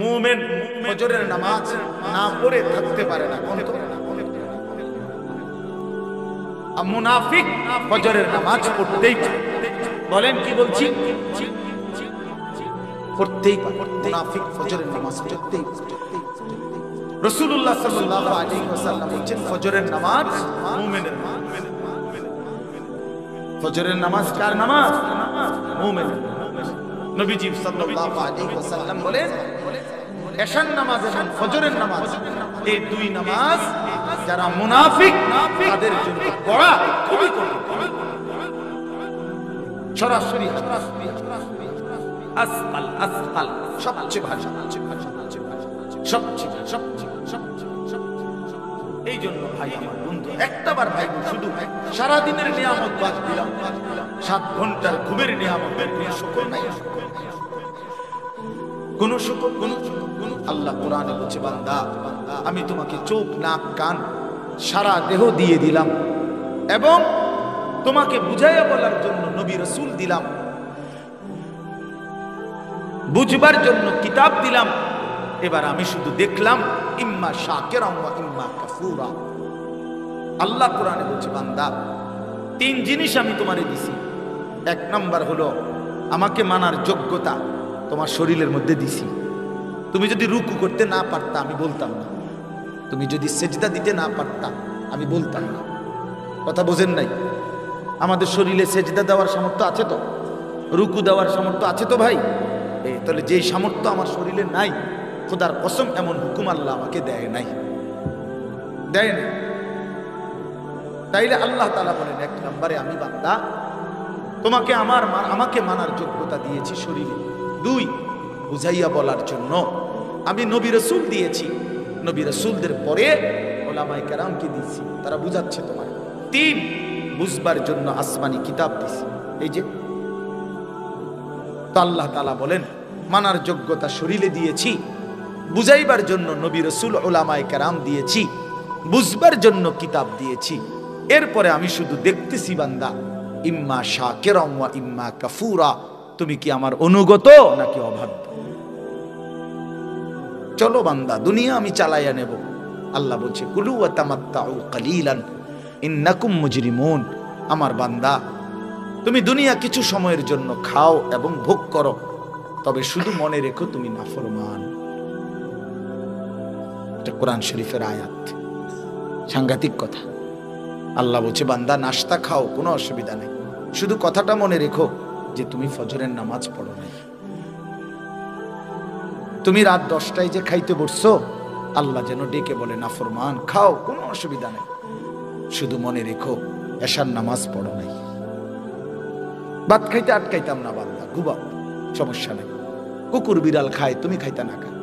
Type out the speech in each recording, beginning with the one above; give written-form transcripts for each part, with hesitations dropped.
মুমিন ফজরের নামাজ না পড়ে থাকতে পারে না। মুনাফিক ফজরের নামাজ পড়তেই পারে। বলেন কি বলছি? পড়তেই পারে। মুনাফিক ফজরের নামাজ পড়তেই পারে। রাসূলুল্লাহ সাল্লাল্লাহু আলাইহি ওয়াসাল্লাম বলেন ফজরের নামাজ মুমিনের নামাজ। ফজরের নামাজ কার নামাজ? মুমিনের। নবীজি সাল্লাল্লাহু আলাইহি ওয়াসাল্লাম বলেন এশার নামাজ এবং ফজরের নামাজ এই দুই নামাজ যারা মুনাফিক তাদের জন্য পড়া খুবই কঠিন। সরাসরি আসকাল আসকাল সবচেয়ে ভারী, এই জন্য ভাই আমার বন্ধু একটাবার ভাই শুধু সারা দিনের নিয়ামত বাদ দিলাম, 7 ঘন্টার ঘুমের নিয়ামতের কোনো শুকর নাই, কোন শুকর কোন আল্লাহ কোরআনে বলছে বান্দা আমি তোমাকে চোখ নাক কান সারা দেহ দিয়ে দিলাম এবং তোমাকে বুঝাইয়া বলার জন্য নবী রাসূল দিলাম, বুঝবার জন্য কিতাব দিলাম। এবার আমি শুধু দেখলাম ইম্মা শাকিরান ওয়া ইম্মা কাফুরা। আল্লাহ কোরআনে বলছে বান্দা 3 জিনিস আমি তোমারে দিছি। 1 নাম্বার হলো আমাকে মানার যোগ্যতা তোমার শরীরের মধ্যে দিছি। তুমি যদি রুকু করতে না পারতা আমি বলতাম না, তুমি যদি সেজদা দিতে না পারতা আমি বলতাম না। কথা বোঝেন নাই? আমাদের শরীরে সেজদা দেওয়ার সামর্থ্য আছে তো, রুকু দেওয়ার সামর্থ্য আছে তো ভাই। তাহলে যেই সামর্থ্য আমার শরীরে নাই, খোদার কসম এমন হুকুম আল্লাহ আমাকে দেয় নাই, দেয় না। তাইলে আল্লাহ তাআলা বলেন 1 নম্বরে আমি বান্দা তোমাকে আমাকে মানার যোগ্যতা দিয়েছি শরীরে। 2 বুঝাইয়া বলার জন্য আমি নবী রাসূল দিয়েছি, নবী রাসূলদের পরে উলামায়ে কেরামকে দিয়েছি, তারা বুঝাচ্ছে তোমার। 3 বুঝবার জন্য আসমানি কিতাব দিয়েছি। এই যে তো আল্লাহ তাআলা বলেন মানার যোগ্যতা শরীরে দিয়েছি, বুঝাইবার জন্য নবী রাসূল উলামায়ে কেরাম দিয়েছি, বুঝবার জন্য কিতাব দিয়েছি। এরপরে আমি শুধু দেখতেছি বান্দা ইম্মা শাকিরান ওয়া ইম্মা কাফুরা, তুমি কি আমার অনুগত নাকি অবাধ্য। চলো বান্দা দুনিয়া আমি চালাইয়া নেব। আল্লাহ বলছে কুলু ওয়া তামাত্তাউ কালিলান ইন্নাকুম মুজরিমুন। আমার বান্দা তুমি দুনিয়া কিছু সময়ের জন্য খাও এবং ভোগ করো, তবে শুধু মনে রেখো তুমি নাফরমান। এটা কোরআন শরীফের আয়াত, সাংঘাতিক কথা। আল্লাহ বলছে বান্দা নাস্তা খাও কোনো অসুবিধা নেই, শুধু কথাটা মনে রেখো যে তুমি ফজরের নামাজ পড়ো নাই। তুমি রাত 10টায় যে খাইতে বসছো আল্লাহ যেন ডেকে বলে নাফরমান খাও কোনো অসুবিধা নেই, শুধু মনে রেখো এশার নামাজ পড়ো নাই। ভাত খাইতে আটকাইতাম না বান্দা, ঘুমাও সমস্যা নাই। কুকুর বিড়াল খায় তুমি খাইতা না কেন?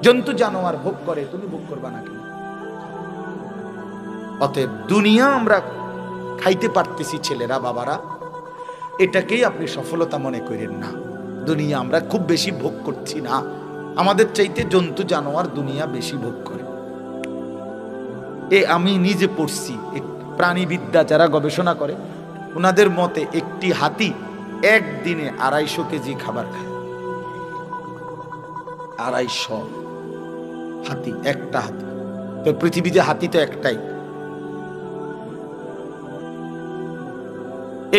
জন্তু জানোয়ার ভোগ করে তুমি ভোগ করবা না কেন? অতএব দুনিয়া আমরা খাইতে পারতেছি ছেলেরা বাবারা, এটাকেই আপনি সফলতা মনে করেন না। দুনিয়া আমরা খুব বেশি ভোগ করছি না, আমাদের চাইতে জন্তু জানোয়ার দুনিয়া বেশি ভোগ করে। আমি নিজে পড়ছি, প্রাণীবিদ্যা যারা গবেষণা করে ওনাদের মতে একটি হাতি একদিনে 250 কেজি খাবার খায়। 250 হাতি, একটা হাতি। তো পৃথিবীতে হাতি তো একটাই।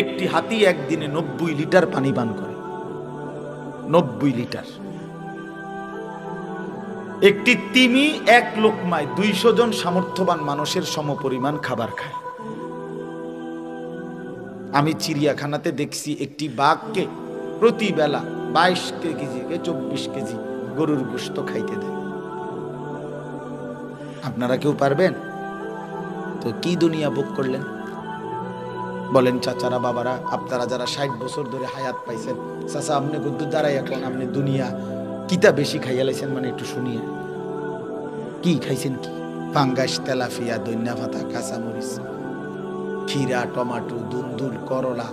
একটি হাতি একদিনে 90 লিটার পানি পান করে, 90 লিটার। একটি তিমি এক লোকমায় 200 জন সামর্থ্যবান মানুষের সমপরিমাণ খাবার খায়। আমি চিড়িয়াখানাতে দেখছি একটি বাঘকে প্রতি বেলা 22 কেজি থেকে 24 কেজি গরুর গোশত খাইতে দেয়। আপনারা কেউ পারবেন? তো কি দুনিয়া ভোগ করলেন বলেন চাচারা বাবারা, আপনারা যারা 60 বছর ধরে হায়াত পাইছেন, চাচা আপনি গুদ্দু দাঁড়াই এখন আপনি দুনিয়া কিতা বেশি খাইয়া লাইছেন, মানে একটু শুনিয়ে কি খাইছেন? কি ফাঙ্গাস, তেলাফিয়া, দইন্না পাতা, কাঁচামরিচ, খিরা, টমাটো, দুন্দুল, করলা,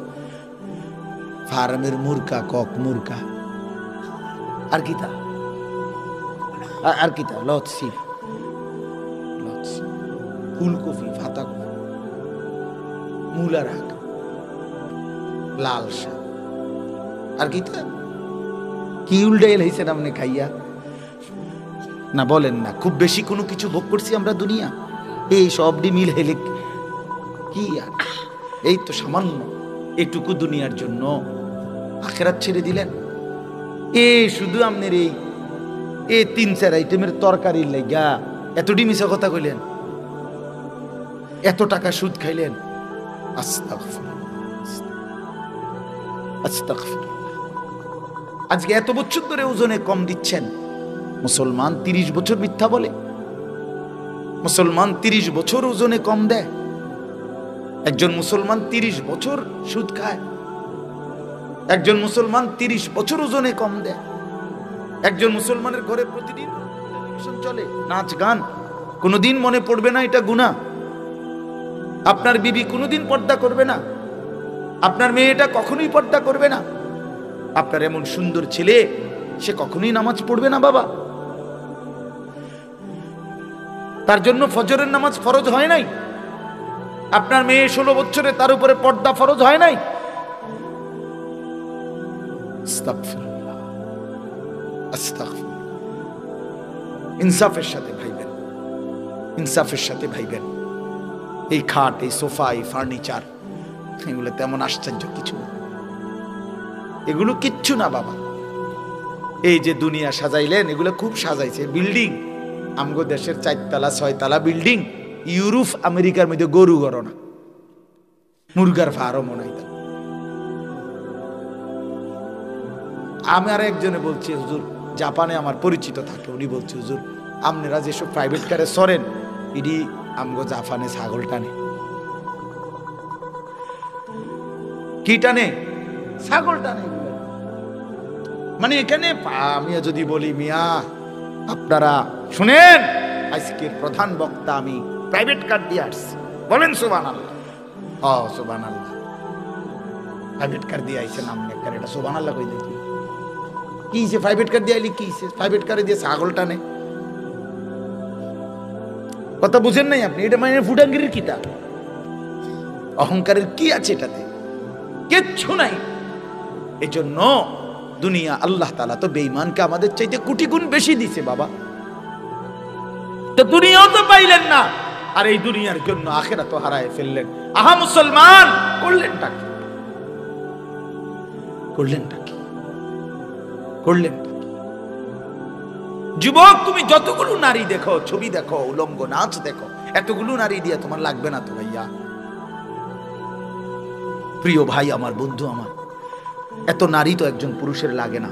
ফার্মের মুরগা, কক মুরগা, আর কিতা আর কিতা লচ্ছি, ফুলকপি, পাতাকপি, মূলা শাক, লাল শাক, আর কিতা কি উল্টে লাইছেন আপনি খাইয়া? না বলেন না, খুব বেশি কোনো কিছু ভোগ করছি আমরা দুনিয়া? এই সবটি মিল হেলে কি আর, এই তো সামান্য এটুকু দুনিয়ার জন্য আখেরাত ছেড়ে দিলেন। শুধু আপনার এই 3-4 আইটেমের তরকারির লাইগা এতটি মিছা কথা কইলেন, এত টাকা সুদ খাইলেন। আজকে এত বছর ধরে ওজনে কম দিচ্ছেন, মুসলমান 30 বছর মিথ্যা বলে, মুসলমান 30 বছর ওজনে কম দেয়, একজন মুসলমান 30 বছর সুদ খায়, একজন মুসলমান 30 বছর ওজনে কম দেয়, একজন মুসলমানের ঘরে প্রতিদিন টেলিভিশন চলে, নাচ গান, কোনোদিন মনে পড়বে না এটা গুনাহ। আপনার বিবি কোনোদিন পর্দা করবে না, আপনার মেয়েটা কখনোই পর্দা করবে না, আপনার এমন সুন্দর ছেলে সে কখনোই নামাজ পড়বে না বাবা। তার জন্য ফজরের নামাজ ফরজ হয় নাই। আপনার মেয়ে 16 বছরে, তার উপরে পর্দা ফরজ হয় নাই। আস্তাগফিরুল্লাহ, আস্তাগফিরুল্লাহ। ইনসাফের সাথে ভাইবেন, ইনসাফের সাথে ভাইবেন। এই খাট, এই সোফা, এই ফার্নিচার, এগুলো তেমন আশ্চর্য কিছু না, এগুলো কিচ্ছু না বাবা। এই যে দুনিয়া সাজাইলেন, এগুলো খুব সাজাইছে। বিল্ডিং আমগো দেশের 4 তলা 6 তলা বিল্ডিং, ইউরোপ আমেরিকার মধ্যে গরু গড়না, মুরগার ফার্ম মনে হয়। আমি আর একজনে বলছি, হুজুর জাপানে আমার পরিচিত থাকে, উনি বলছে হুজুর আপনারা যেসব প্রাইভেট কারে সরেন, এটি আমগো জাপানে ছাগল টানে। কি টানে? ছাগল টানে। মানে এখানে আমি যদি বলি মিয়া আপনারা শুনেন, আজকের প্রধান বক্তা আমি প্রাইভেট কার দিয়ে আসছি, বলেন সুবহানাল্লাহ। সুবহানাল্লাহ, প্রাইভেট কার দিয়ে আইছেন আপনি, এটা সুবহানাল্লাহ কই দেখি কি সে প্রাইভেট কার দিয়ে আইলি, কি সে প্রাইভেট কারে দিয়ে ছাগল টানে? কথা বুঝেন নাই আপনি? এটা মানে ফুটাঙ্গিরির কিতাব, অহংকারের কি আছে এটাতে? কিচ্ছু নাই। এজন্য দুনিয়া আল্লাহ তাআলা তো বেঈমানকে আমাদের চাইতে কোটি গুণ বেশি দিছে বাবা। তো দুনিয়াও তো পাইলেন না, আর এই দুনিয়ার জন্য আখিরাতও হারায় ফেললেন। আহা মুসলমান, করলেনটা কি? করলেনটা কি? করলেনটা কি? যুবক, তুমি যতগুলো নারী দেখো, ছবি দেখো, উলঙ্গ নাচ দেখো, এতগুলো নারী দিয়ে তোমার লাগবে না তো ভাইয়া। প্রিয় ভাই আমার, বন্ধু আমার, এত নারী তো একজন পুরুষের লাগে না।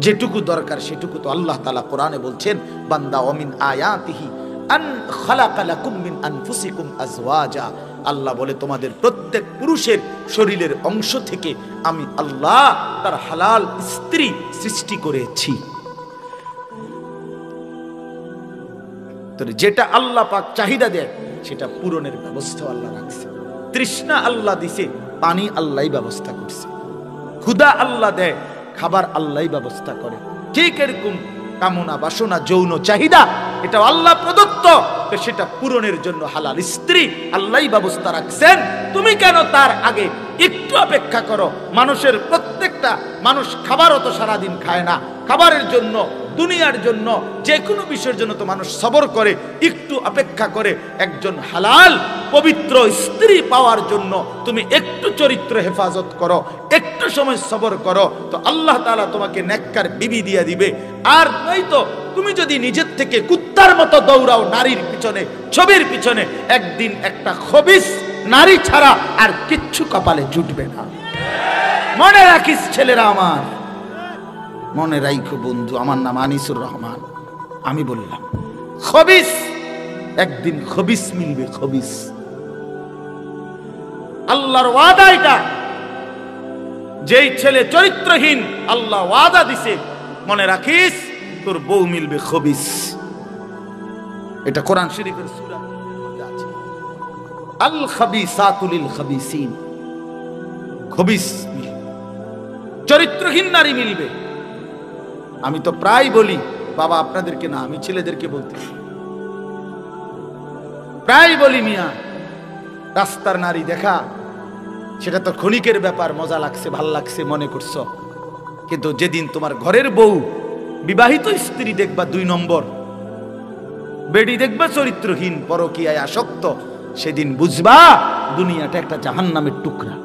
যেটুকু দরকার সেটুকু তো আল্লাহ তাআলা কোরআনে বলছেন, বান্দা ওমিন আয়াতিহি আন খালাকা লাকুম মিন আনফুসিকুম আজওয়াজা। আল্লাহ বলে তোমাদের প্রত্যেক পুরুষের শরীরের অংশ থেকে আমি আল্লাহ তার হালাল স্ত্রী সৃষ্টি করেছি। তো যেটা আল্লাহ পাক চাহিদা দেয় সেটা পূরণের ব্যবস্থা আল্লাহ রাখছে। তৃষ্ণা আল্লাহ দিছে, পানি আল্লাহই ব্যবস্থা করছে। ক্ষুধা আল্লাহ দেয়, খাবার আল্লাহই ব্যবস্থা করে। ঠিক এরকম কামনা বাসনা যৌন চাহিদা এটা আল্লাহ প্রদত্ত, তো সেটা পূরণের জন্য হালাল স্ত্রী আল্লাহই ব্যবস্থা রাখছেন। তুমি কেন তার আগে একটু অপেক্ষা করো? মানুষের প্রত্যেকটা মানুষ খাবারও তো সারাদিন খায় না, খাবারের জন্য, দুনিয়ার জন্য, যে কোনো বিষয়ের জন্য তো মানুষ সবর করে, একটু অপেক্ষা করে। একজন হালাল পবিত্র স্ত্রী পাওয়ার জন্য তুমি একটু চরিত্র হেফাজত করো, একটু সময় সবর করো, তো আল্লাহ তাআলা তোমাকে নেককার বিবি দিয়ে দিবে। আর নয়তো তুমি যদি নিজের থেকে কুত্তার মতো দৌড়াও নারীর পিছনে, ছবির পিছনে, একদিন একটা খবিস নারী ছাড়া আর কিচ্ছু কপালে জুটবে না। মনে রাখিস ছেলেরা আমার, মনে রাখো বন্ধু, আমার নাম আনিসুর রহমান, আমি বললাম খবিস, একদিন খবিস মিলবে, খবিস। আল্লাহর ওয়াদা এটা। যেই ছেলে চরিত্রহীন, আল্লাহ ওয়াদা দিছে, মনে রাখিস তোর বউ মিলবে খবিস। এটা কোরআন শরীফের সূরা আছে, আল খাবিসাতু লিল খাবিসিন। খবিস চরিত্রহীন নারী মিলবে। আমি তো প্রায় বলি বাবা, আপনাদেরকে না, আমি ছেলেদেরকে বলতে প্রায় বলি, মিয়া রাস্তার নারী দেখা সেটা তো ক্ষণিকের ব্যাপার, মজা লাগছে, ভাল লাগছে মনে করছো, কিন্তু যেদিন তোমার ঘরের বউ বিবাহিত স্ত্রী দেখবা 2 নম্বর, বেডি দেখবা চরিত্রহীন, পরকীয়ায় আসক্ত, সেদিন বুঝবা দুনিয়াটা একটা জাহান্নামের টুকরা।